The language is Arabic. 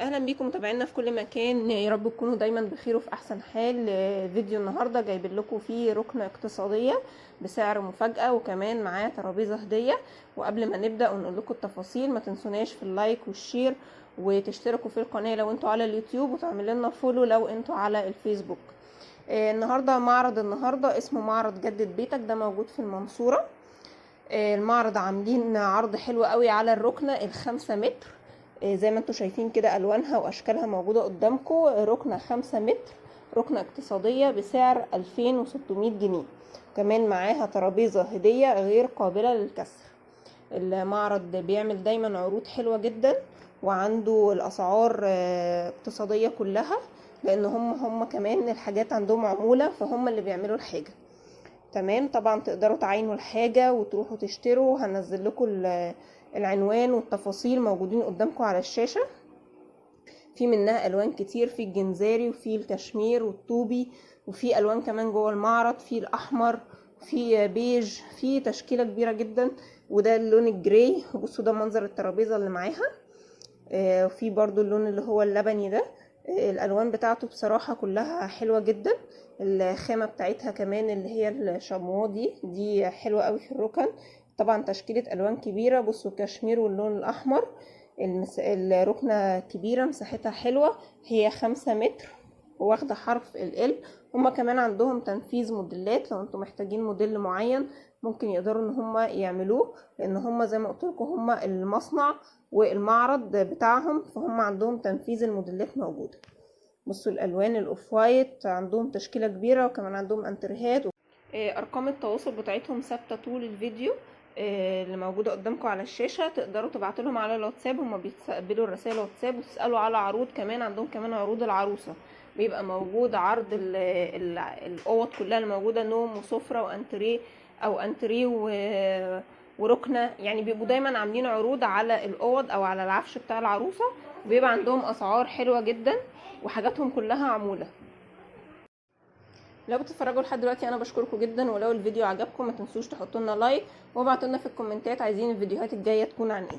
اهلا بيكم متابعينا في كل مكان، يا رب تكونوا دايما بخير وفي احسن حال. فيديو النهارده جايبين لكم فيه ركنه اقتصاديه بسعر مفاجاه، وكمان معاه ترابيزه هديه. وقبل ما نبدا ونقول لكم التفاصيل، ما تنسوناش في اللايك والشير وتشتركوا في القناه لو انتوا على اليوتيوب، وتعملوا لنا فولو لو انتوا على الفيسبوك. النهارده معرض اسمه معرض جدد بيتك، ده موجود في المنصوره. المعرض عاملين عرض حلو قوي على الركنه ال5 متر. زي ما انتوا شايفين كده الوانها واشكالها موجوده قدامكم. ركنه 5 متر، ركنه اقتصاديه بسعر 2600 جنيه. كمان معاها ترابيزه هديه غير قابله للكسر. المعرض بيعمل دايما عروض حلوه جدا، وعنده الاسعار اقتصاديه كلها، لان هم كمان الحاجات عندهم عموله، فهم اللي بيعملوا الحاجه. تمام، طبعا تقدروا تعاينوا الحاجة وتروحوا تشتروا. هنزل لكم العنوان والتفاصيل موجودين قدامكم على الشاشة. في منها الوان كتير، في الجنزاري وفي الكشمير والطوبي، وفي الوان كمان جوه المعرض، في الاحمر، في بيج، في تشكيلة كبيرة جدا. وده اللون الجراي، بصوا ده منظر الترابيزة اللي معاها. وفي برضو اللون اللي هو اللبني ده. الالوان بتاعته بصراحة كلها حلوة جدا. الخامة بتاعتها كمان اللي هي الشاموا دي حلوة قوي في الركن. طبعا تشكيلة الوان كبيرة، بصوا الكشمير واللون الاحمر. الركنة كبيرة، مساحتها حلوة، هي 5 متر واخدة حرف ال. هما كمان عندهم تنفيذ موديلات، لو انتم محتاجين موديل معين ممكن يقدروا ان هما يعملوه، لان هما زي ما قلت لكم هما المصنع والمعرض بتاعهم، فهم عندهم تنفيذ الموديلات موجودة. بصوا الالوان الاوف وايت عندهم تشكيلة كبيرة، وكمان عندهم انتريهات. ارقام التواصل بتاعتهم ثابتة طول الفيديو، اللي موجودة قدامكم على الشاشة. تقدروا تبعتوا لهم على الواتساب، هما بيستقبلوا الرسائل واتساب، وتسألوا على عروض. كمان عندهم كمان عروض العروسة، بيبقى موجود عرض الاوض كلها الموجودة، نوم وسفرة وانتريه، او انتريه وركنة. يعني بيبقوا دايما عاملين عروض على الاوض او على العفش بتاع العروسة. بيبقى عندهم اسعار حلوة جدا، وحاجاتهم كلها عمولة. لو بتتفرجوا لحد دلوقتي انا بشكركم جدا، ولو الفيديو عجبكم ما تنسوش تحطوا لنا لايك، وابعتوا لنا في الكومنتات عايزين الفيديوهات الجايه تكون عن ايه.